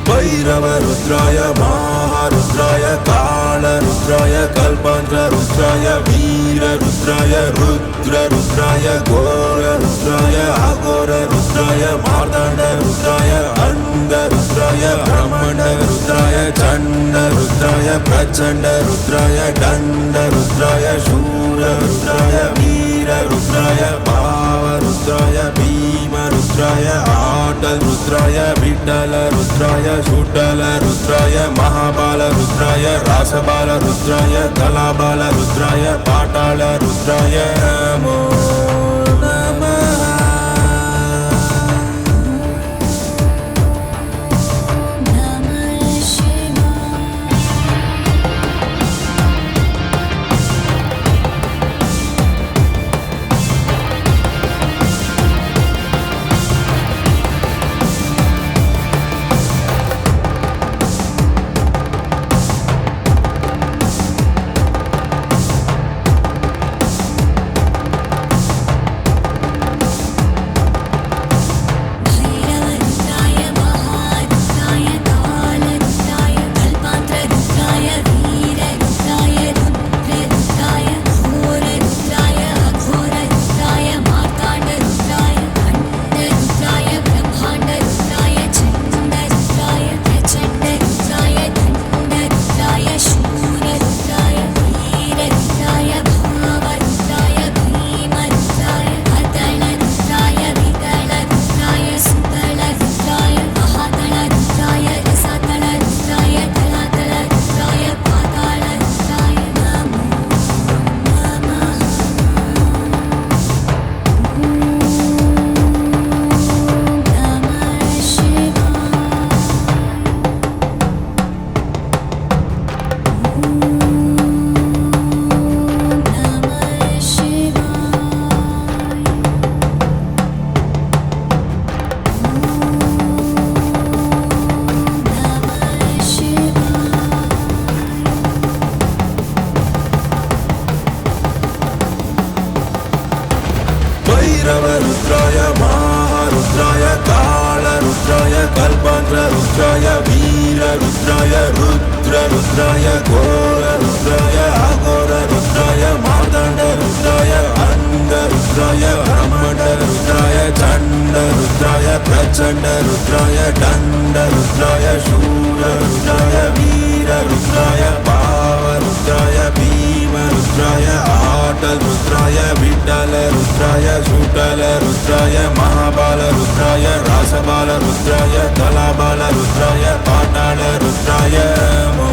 भैरव रुद्राय महारुद्राय काल रुद्राय कल्पांत्र रुद्राय वीर रुद्राय रुद्र रुद्राय घोर रुद्राय अघोर रुद्राय मार्तांड रुद्राय अंड रुद्राय ब्रह्मंड रुद्राय चंड रुद्राय प्रचंड रुद्राय दंड रुद्राय शूर रुद्राय वीर रुद्राय भाव रुद्राय भीम रुद्राय आटल रुद्राय विठ्ठल रुद्राय शूटल रुद्राय महाबाल रुद्राय रासबाल रुद्राय कलाबाल रुद्राय पाताल रुद्राय नमो भैरव रुद्राय महारुद्राय काल रुद्राय कल्पांत्र रुद्राय वीर रुद्राय रुद्र रुद्राय घोर रुद्राय अघोर रुद्राय मार्तांड रुद्राय अंड रुद्राय ब्रह्मंड रुद्राय चंड रुद्राय प्रचंड रुद्राय दंड रुद्राय शूर रुद्राय वीर रुद्राय भाव रुद्राय भीम रुद्राय आटल रुद्राय विठ्ठल रुद्राय शूटल रुद्राय महाबाल रुद्राय रासबाल रुद्राय कलाबाल रुद्राय पाताल रुद्राय नमो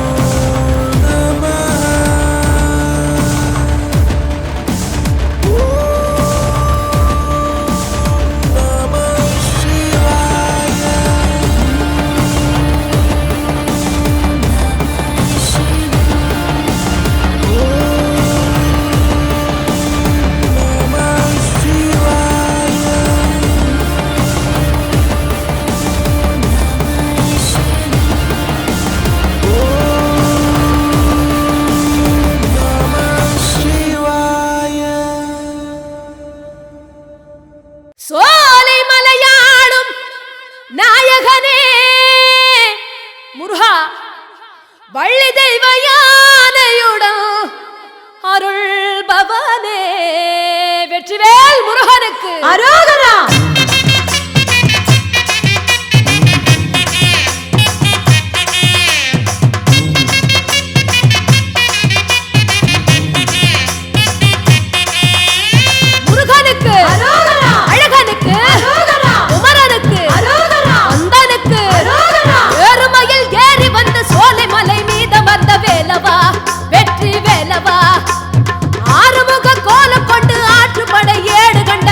வள்ளி தெய்வ யானையுடன் அருள் பவனே வெற்றிவேல் முருகனுக்கு அரோகரா. முருகனுக்கு அரோகரா, அழகனுக்கு அரோகரா, குமரனுக்கு அரோகரா, அந்தனுக்கு அரோகரா, ஏறுமையில் ஏறி வந்த சோலைமலை மீது வந்த வேலவா வெற்றி வேலவா, ஆறுமுக கோலம் கொண்டு ஆற்றுப்படை ஏடு கண்ட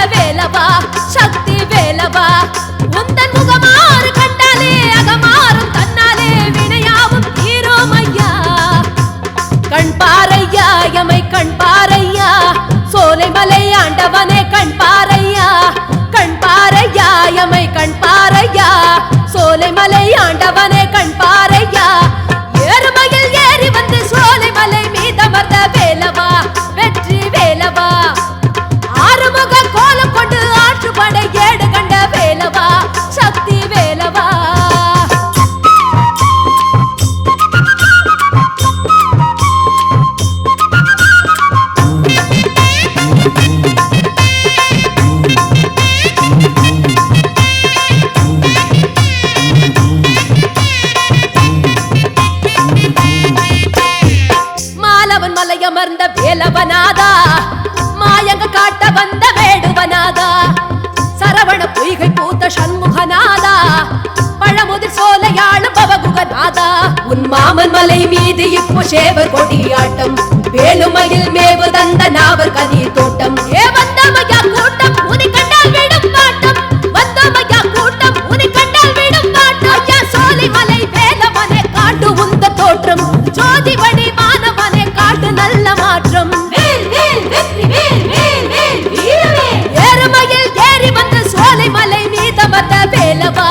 ஆறுமுகநாதா உன் மாமன் மலை மீது இப்போ சேவர் கொடியாட்டம் வேலுமயில் மேவு தந்த நாவர் கதிர் தோட்டம் ஏ வந்தமையா கூட்டம் உனி கண்டால் விடும் பாட்டம் வந்தமையா கூட்டம் உனி கண்டால் விடும் பாட்டம் ஐயா சோலை மலை வேலவனே காட்டு உந்த தோற்றம் ஜோதி வடி மானவனே காட்டு நல்ல மாற்றம் வேல் வேல் வெற்றி வேல் வேல் வேல் வீரவே ஏறுமயில் ஏறி வந்த சோலை மலை மீது வந்த வேலவா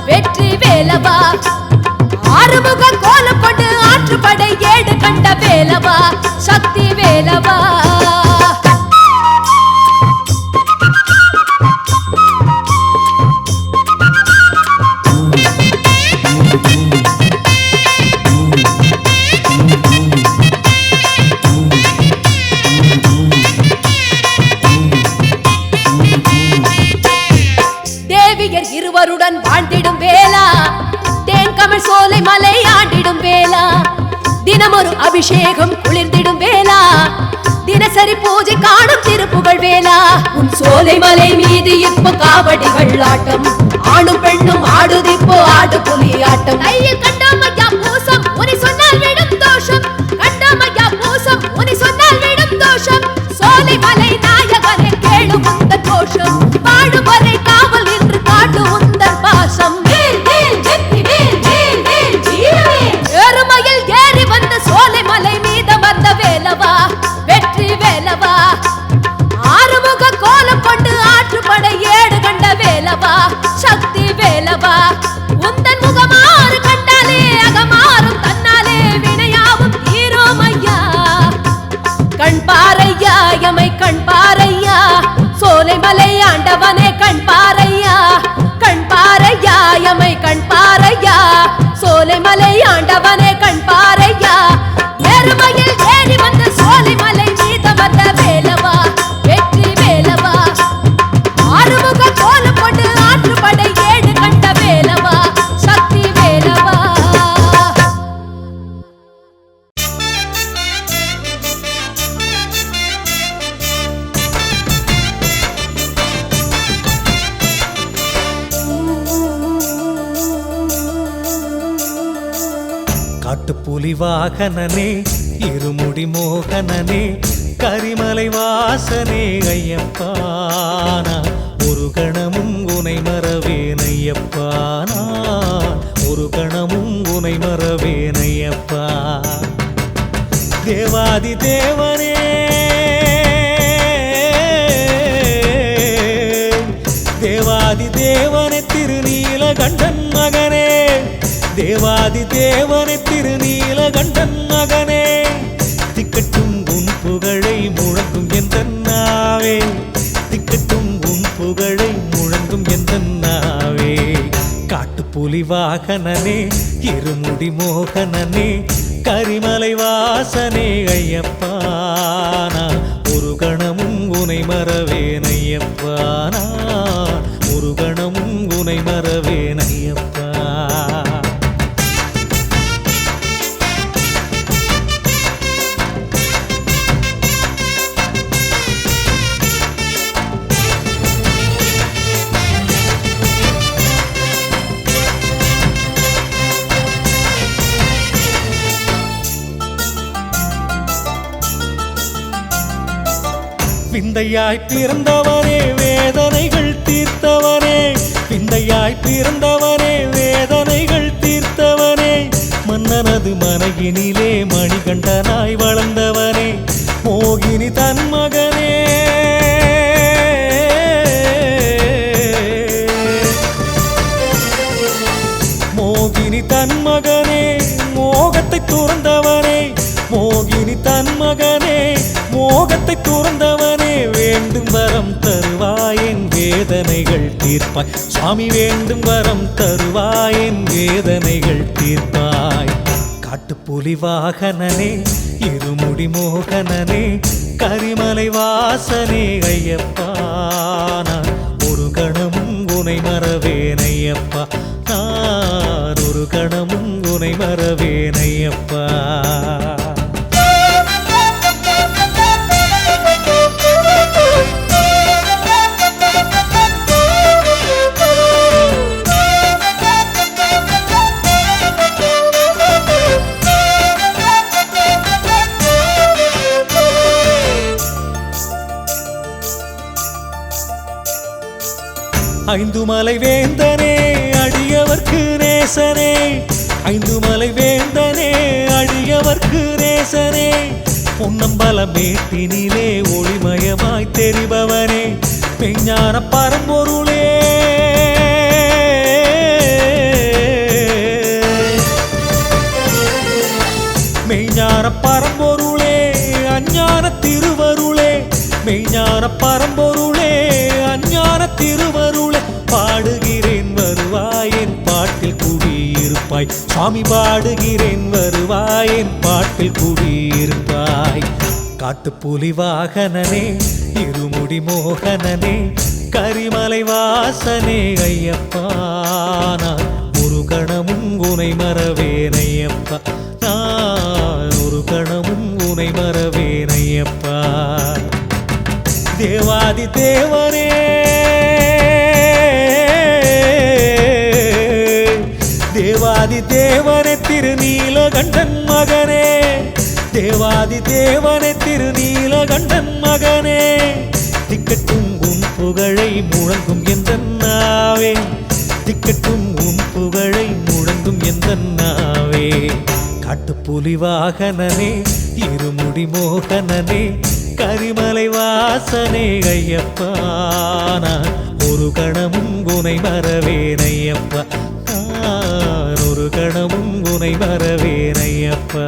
வெற்றி வேலவா ஆறுமுக கோலம் கொண்டு ஆற்றுப்படை ஏடு கண்ட வேலவா சக்தி வேலவா தேவியர் இருவருடன் வாழ்ந்திடும் வேளா தேன்கமழ் சோலை மலை ஆண்டிடும் வேளா தினமொரு அபிஷேகம் குளிர்ந்திடும் வேளா தினசரி பூஜை காணும் திருப்புகழ் வேளா உன் சோலை மலை மீது இப்போ காவடிகள் ஆட்டம் ஆணும் பெண்ணும் ஆடுதிப்போ ஆடு புலி ஆட்டம் கையில் கண்டாமையா பூசம் உனி சொன்னால் விடும் தோஷம் கண்டாமையா பூசம் உனி சொன்னால் விடும் தோஷம் சோலை மலை நாயகனை கேளு உந்த கோஷம் பாடுவரை காவல் என்று காட்டு உந்தன் பாசம் ஏறுமயில் ஏறி வந்த சோலை மலை மீது வந்த வேலவா வெற்றி வேலவா ஆறுமுக கோலம் கொண்டு ஆற்றுப்படை ஏடு கண்ட வேலவா சக்தி வேலவா உந்தன் முகமாறு கண்டாலே அகமாறும் தன்னாலே வினையாவும் தீரோமையா கண் பாறையா எமை கண் பாறையா சோலை மலை ஆண்டவனே கண் பாறையா கண் பாறையா எமை கண் பாறையா சோலை மலை ஆண்டவனே கண் பாறையா ஏறுமயில் ஏறி வந்த சோலை மலை மீது வந்த வேலவா வெற்றி வேலவா ஆறுமுக கோலம் கொண்டு ஆற்றுப்படை ஏடு கண்ட வேலவா சக்தி வேலவா காட்டுப்புலி வாகனனே இருமுடி மோகனனே கரிமலை வாசனே ஐயப்பானா ஒரு கணமும் உனை மறவேன் ஐயப்பானா ஒரு கணமும் உனை மறவேன் ஐயப்பா தேவாதி தேவனே தேவாதி தேவனே திருநீலகண்டன் மகனே தேவாதி தேவனே திருநீலகண்டன் மகனே திக்கட்டும் உன் புகழை முழங்கும் எந்த நாவே திக்கட்டும் உன் புகழை முழங்கும் எந்த நாவே காட்டுப்புலி வாகனனே இருமுடி மோகனனே கரிமலை வாசனே ஐயப்பானா ஒரு கணமும் உனை மறவேன் ஐயப்பானா ஒரு கணமும் உனை மறவேன் ஐயப்பா விந்தையாய் பிறந்தவனே வேதனைகள் தீர்த்தவனே விந்தையாய் பிறந்தவனே வேதனைகள் தீர்த்தவனே மன்னனது மனையினிலே மணிகண்டனாய் வளர்ந்தவனே மோகினி தன் மகனே மோகினி தன் மகனே மோகத்தை துறந்தவனே மோகினி தன் மகனே மோகத்தை துறந்தவனே வேண்டும் வரம் தருவாயன் வேதனைகள் தீர்ப்பாய் சுவாமி வேண்டும் வரம் தருவாயன் வேதனைகள் தீர்ப்பாய் காட்டுப்புலி வாகனனே இருமுடி மோகனனே கரிமலை வாசனே ஐயப்பானா ஒரு கணமும் உனை மறவேன் ஐயப்பா நான் ஒரு கணமும் உனை மறவேன் ஐயப்பா ஐந்து மலை வேந்தனே அடியவர்க்கு நேசனே, ஐந்து மலை வேந்தனே அடியவர்க்கு நேசனே, பொன்னம்பல மேட்டினிலே ஒளிமயமாய் தெரிபவனே, மெய்ஞான பரம்பொருளே, மெய்ஞான பரம்பொருளே, அஞ்ஞான திருவருளே, மெய்ஞான பரம்பொருளே, அஞ்ஞான திருவருளே, பாடுகிறேன் வருவாயேன் பாட்டில் குடியிருப்பாய், சுவாமி பாடுகிறேன் வருவாயேன் பாட்டில் குடியிருப்பாய். காட்டுப்புலி வாகனனே, இருமுடி மோகனனே, கரிமலை வாசனே ஐயப்பா, நான் ஒரு கணமும் உனை மறவேன் ஐயப்பா, நான் ஒரு கணமும் உனை மறவேன் ஐயப்பா. தேவாதி தேவனே, தேவாதி தேவனே திருநீலகண்டன் மகனே, தேவாதி தேவனே திருநீலகண்டன் மகனே, திக்கட்டும் உன் புகழை முழங்கும் எந்த நாவே, திக்கட்டும் உன் புகழை முழங்கும் எந்த நாவே. காட்டுப்புலி வாகனனே, இருமுடி மோகனனே, கரிமலை வாசனே ஐயப்பா, நான் ஒரு கணமும் உனை மறவேன் ஐயப்பா, நான் ஒரு கணமும் உனை மறவேன் ஐயப்பா.